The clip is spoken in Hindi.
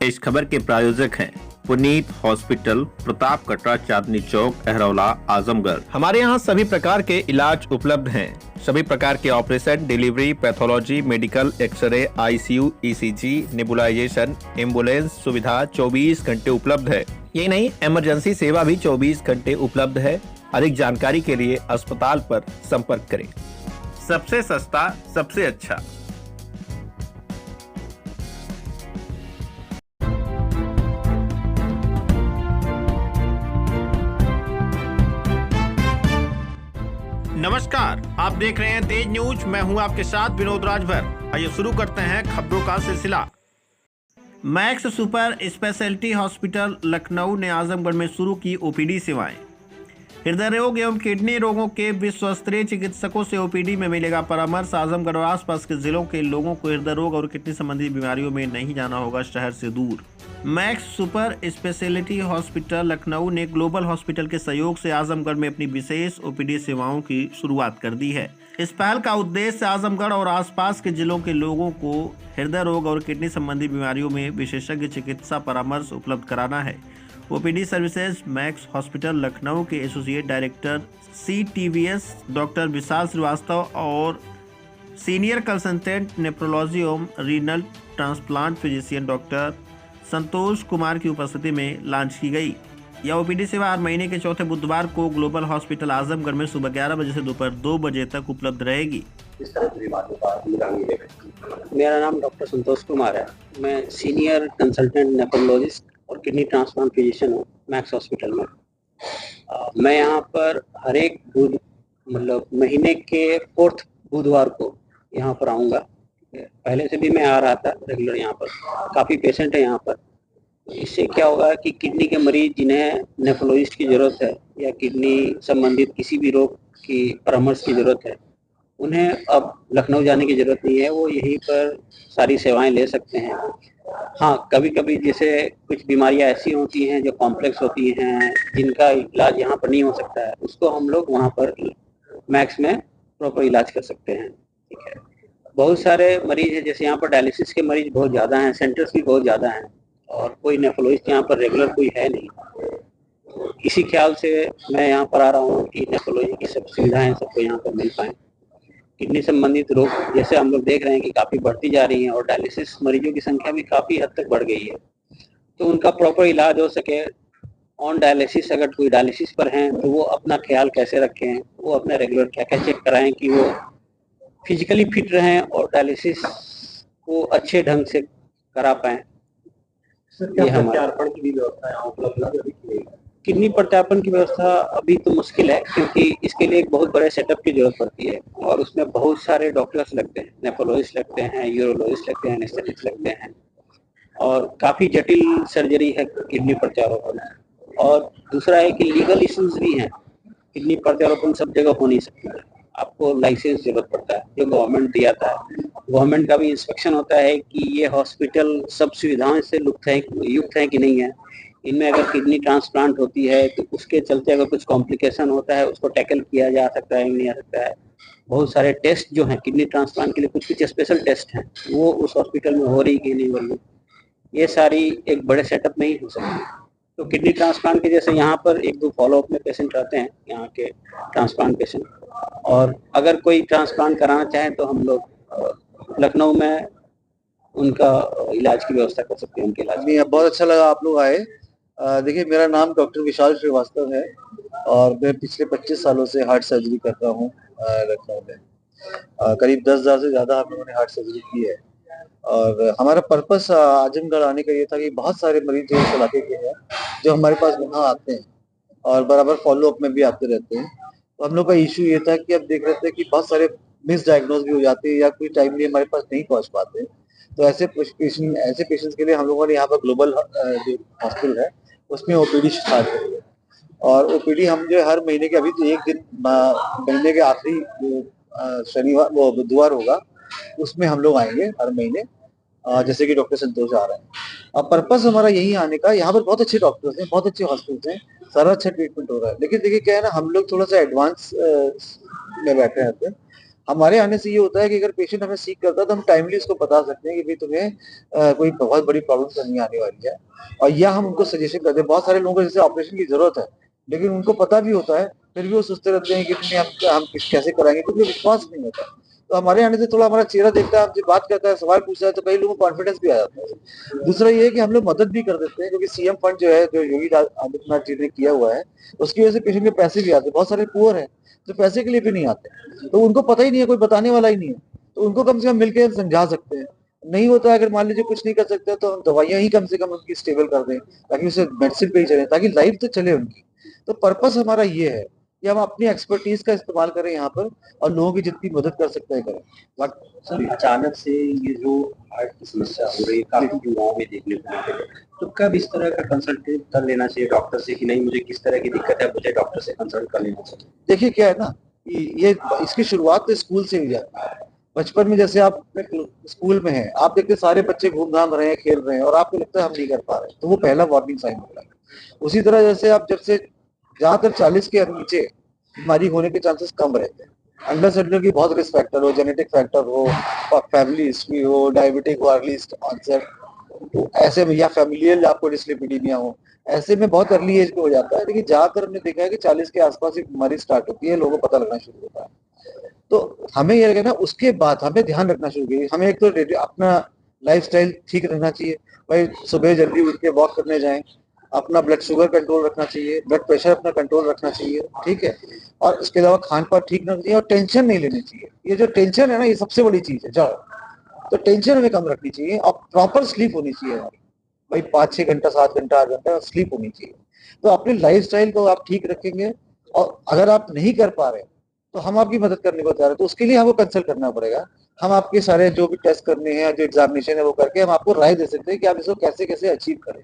इस खबर के प्रायोजक हैं पुनीत हॉस्पिटल, प्रताप कटरा, चांदनी चौक, अहरौला, आजमगढ़। हमारे यहाँ सभी प्रकार के इलाज उपलब्ध हैं। सभी प्रकार के operation, delivery, pathology, medical, X ray, ICU, ECG, nebulisation, ambulance सुविधा 24 घंटे उपलब्ध है। ये नहीं, इमरजेंसी सेवा भी 24 घंटे उपलब्ध है। अधिक जानकारी के लिए अस्पताल पर संपर्क करें। सबसे सस्ता, सबसे अच्छा। नमस्कार, आप देख रहे हैं तेज न्यूज। मैं हूं आपके साथ विनोद राजभर। आइए शुरू करते हैं खबरों का सिलसिला। Max super speciality hospital Lucknow ने आजमगढ़ में शुरू की ओपीडी सेवाएं। हृदय रोग एवं किडनी रोगों के विश्वस्तरीय चिकित्सकों से ओपीडी में मिलेगा परामर्श। आजमगढ़ और आसपास के जिलों के लोगों को हृदय रोग और किडनी संबंधी बीमारियों में नहीं जाना होगा शहर से दूर। Max super speciality hospital Lucknow ने ग्लोबल हॉस्पिटल के सहयोग से आजमगढ़ में अपनी विशेष ओपीडी सेवाओं की शुरुआत कर दी है। इस पहल का उद्देश्य आजमगढ़ और आसपास के जिलों के लोगों को हृदय रोग और किडनी संबंधी बीमारियों में विशेषज्ञ चिकित्सा परामर्श उपलब्ध कराना है। OPD services max hospital Lucknow के एसोसिएट डायरेक्टर CTVS डॉक्टर विशाल श्रीवास्तव और सीनियर कंसल्टेंट नेफ्रोलॉजी एवं renal transplant physician doctor Santosh Kumar की उपस्थिति में लॉन्च की गई। यह ओपीडी सेवा हर महीने के चौथे बुधवार को ग्लोबल हॉस्पिटल आजमगढ़ में सुबह 11 बजे से दोपहर 2 बजे तक उपलब्ध रहेगी। मेरा नाम डॉक्टर संतोष कुमार है। मैं सीनियर कंसल्टेंट नेफ्रोलॉजिस्ट और किडनी ट्रांसप्लांट फिजिशियन हूँ मैक्स हॉस्पिटल में। मैं यहाँ पर हर एक महीने के 4th बुधवार को यहाँ पर आऊँगा। पहले से भी मैं आ रहा था रेगुलर। यहाँ पर काफ़ी पेशेंट है यहाँ पर। इससे क्या होगा कि किडनी के मरीज जिन्हें नेफ्रोलॉजिस्ट की ज़रूरत है या किडनी संबंधित किसी भी रोग की परामर्श की ज़रूरत है, उन्हें अब लखनऊ जाने की ज़रूरत नहीं है। वो यहीं पर सारी सेवाएं ले सकते हैं। हाँ, कभी कभी जैसे कुछ बीमारियां ऐसी होती हैं जो कॉम्प्लेक्स होती हैं, जिनका इलाज यहाँ पर नहीं हो सकता है, उसको हम लोग वहाँ पर मैक्स में प्रॉपर इलाज कर सकते हैं। ठीक है। बहुत सारे मरीज हैं, जैसे यहाँ पर डायलिसिस के मरीज बहुत ज़्यादा हैं, सेंटर्स भी बहुत ज़्यादा हैं और कोई नेफ्रोलॉजिस्ट यहाँ पर रेगुलर कोई है नहीं। तो इसी ख्याल से मैं यहाँ पर आ रहा हूँ कि नेफ्रोलॉजी की सब सुविधाएँ सबको यहाँ पर मिल पाएँ। किडनी संबंधित रोग जैसे हम लोग देख रहे हैं कि काफ़ी बढ़ती जा रही हैं और डायलिसिस मरीजों की संख्या भी काफ़ी हद तक बढ़ गई है। तो उनका प्रॉपर इलाज हो सके। ऑन डायलिसिस अगर कोई डायलिसिस पर हैं तो वो अपना ख्याल कैसे रखें, वो अपना रेगुलर क्या क्या चेक कराएं कि वो फिजिकली फिट रहें और डायलिसिस को अच्छे ढंग से करा पाएँ। ये हमारे की व्यवस्था यहाँ उपलब्ध है। किडनी प्रत्यारोपण की व्यवस्था अभी तो मुश्किल है, क्योंकि इसके लिए एक बहुत बड़े सेटअप की जरूरत पड़ती है और उसमें बहुत सारे डॉक्टर्स लगते हैं, नेफ्रोलॉजिस्ट लगते हैं, यूरोलॉजिस्ट लगते हैं, एनेस्थेटिस्ट लगते हैं और काफ़ी जटिल सर्जरी है किडनी प्रत्यारोपण। और दूसरा है कि लीगल इश्यूज भी हैं। किडनी प्रत्यारोपण सब जगह हो नहीं सकती है, आपको लाइसेंस जरूरत पड़ता है जो गवर्नमेंट दिया था। गवर्नमेंट का भी इंस्पेक्शन होता है कि ये हॉस्पिटल सब सुविधाओं से युक्त है कि नहीं है। इनमें अगर किडनी ट्रांसप्लांट होती है तो उसके चलते अगर कुछ कॉम्प्लिकेशन होता है उसको टैकल किया जा सकता है, नहीं आ सकता है। बहुत सारे टेस्ट जो हैं किडनी ट्रांसप्लांट के लिए, कुछ स्पेशल टेस्ट हैं, वो उस हॉस्पिटल में हो रही कि नहीं हो रही, ये सारी एक बड़े सेटअप में ही हो सकती है। तो किडनी ट्रांसप्लांट के जैसे यहाँ पर 1-2 फॉलोअप में पेशेंट रहते हैं, यहाँ के ट्रांसप्लांट पेशेंट, और अगर कोई ट्रांसप्लांट कराना चाहें तो हम लोग लखनऊ में उनका इलाज की व्यवस्था कर सकते हैं। उनके इलाज नहीं, बहुत अच्छा लगा आप लोग आए। देखिए, मेरा नाम डॉक्टर विशाल श्रीवास्तव है और मैं पिछले 25 सालों से हार्ट सर्जरी कर रहा हूँ लखनऊ में। करीब 10,000 से ज़्यादा हम लोगों ने हार्ट सर्जरी की है और हमारा पर्पस आजमगढ़ आने का ये था कि बहुत सारे मरीज जो इस इलाके के हैं जो हमारे पास वहाँ आते हैं और बराबर फॉलोअप में भी आते रहते हैं। तो हम लोग का इशू ये था कि अब देख रहे थे कि बहुत सारे मिस डायग्नोज भी हो जाते हैं या कोई टाइमली हमारे पास नहीं पहुँच पाते। तो ऐसे पेशेंट्स के लिए हम लोगों ने यहाँ पर ग्लोबल जो हॉस्पिटल है उसमें ओपीडी स्टार्ट करी है। और ओपीडी हम जो हर महीने के, अभी तो एक दिन महीने के आखिरी शनिवार वो बुधवार होगा, उसमें हम लोग आएंगे हर महीने, जैसे कि डॉक्टर संतोष आ रहे हैं। अब पर्पस हमारा यही आने का, यहाँ पर बहुत अच्छे डॉक्टर्स हैं, बहुत अच्छे हॉस्पिटल हैं, सारा अच्छा ट्रीटमेंट हो रहा है। लेकिन देखिए क्या है ना, हम लोग थोड़ा सा एडवांस में बैठे रहते हैं। हमारे आने से ये होता है कि अगर पेशेंट हमें सीक करता है तो हम टाइमली उसको बता सकते हैं कि भाई तुम्हें कोई बहुत बड़ी प्रॉब्लम तो नहीं आने वाली है, और या हम उनको सजेशन करते हैं। बहुत सारे लोगों को जैसे ऑपरेशन की जरूरत है, लेकिन उनको पता भी होता है, फिर भी वो सोचते रहते हैं कि नहीं हम कैसे कराएंगे, क्योंकि विश्वास नहीं होता। तो हमारे आने से थोड़ा हमारा चेहरा देखता है, हमसे बात करता है, सवाल पूछता है, तो कई लोगों को कॉन्फिडेंस भी आ जाता है। दूसरा ये है कि हम लोग मदद भी कर देते हैं, क्योंकि सीएम फंड जो है, जो योगी आदित्यनाथ जी ने किया हुआ है, उसकी वजह से पेशेंट के पैसे भी आते हैं। बहुत सारे पुअर है जो पैसे के लिए भी नहीं आते, तो उनको पता ही नहीं है, कोई बताने वाला ही नहीं है, तो उनको कम से कम मिलकर समझा सकते हैं। नहीं होता है, अगर मान लीजिए कुछ नहीं कर सकते तो हम दवाइयां ही कम से कम उनकी स्टेबल कर दें, ताकि उसे मेडिसिन पे ही चले, ताकि लाइफ तो चले उनकी। तो पर्पस हमारा ये है कि हम अपनी एक्सपर्टीज का इस्तेमाल करें यहाँ पर, और लोगों की जितनी मदद कर सकते हैं करें। सर, अचानक से ये जो हार्ट की समस्या हो रही है काफी युवाओं में देखने को मिल रही है, तो कब इस तरह का कंसल्ट कर लेना चाहिए डॉक्टर से कि नहीं मुझे किस तरह की दिक्कत है, मुझे डॉक्टर से कंसल्ट कर लेना चाहिए? देखिए क्या है ना, ये इसकी शुरुआत तो स्कूल से ही जाती है। बचपन में जैसे आप स्कूल में हैं, आप देखते सारे बच्चे घूम घाम रहे हैं, खेल रहे हैं, और आपको लगता है हम नहीं कर पा रहे, तो वो पहला वार्निंग साइन होता है। उसी तरह जैसे आप जब से ज्यादातर 40 के नीचे बीमारी होने के चांसेस कम रहते हैं। अंडर सेटलर की बहुत रिस्क फैक्टर हो, जेनेटिक फैक्टर हो, फैमिली हिस्ट्री हो, डायबिटिक हो, अर्ली ऑनसेट, तो ऐसे में, या फैमिलियल आपको डिस्लिपिडीमिया हो, ऐसे में बहुत अर्ली एज पे हो जाता है। लेकिन ज्यादातर हमने देखा है कि 40 के आसपास ही बीमारी स्टार्ट होती है, लोगों को पता लगना शुरू होता है। तो हमें ये कहना, उसके बाद हमें ध्यान रखना शुरू करिए। हमें एक तो अपना लाइफस्टाइल ठीक रखना चाहिए, भाई सुबह जल्दी उठ के वॉक करने जाएं, अपना ब्लड शुगर कंट्रोल रखना चाहिए, ब्लड प्रेशर अपना कंट्रोल रखना चाहिए, ठीक है, और इसके अलावा खान पान ठीक रखना चाहिए, और टेंशन नहीं लेनी चाहिए। ये जो टेंशन है ना, ये सबसे बड़ी चीज है। तो टेंशन हमें कम रखनी चाहिए, और प्रॉपर स्लीप होनी चाहिए हमारी, भाई 5-6 घंटा, 7 घंटा, 8 घंटा स्लीप होनी चाहिए। तो अपने लाइफस्टाइल को आप ठीक रखेंगे, और अगर आप नहीं कर पा रहे तो हम आपकी मदद करने को तैयार है। तो उसके लिए हमको कंसल्ट करना पड़ेगा। हम आपके सारे जो भी टेस्ट करने हैं, जो एग्जामिनेशन है, वो करके हम आपको राय दे सकते हैं कि आप इसको कैसे कैसे अचीव करें।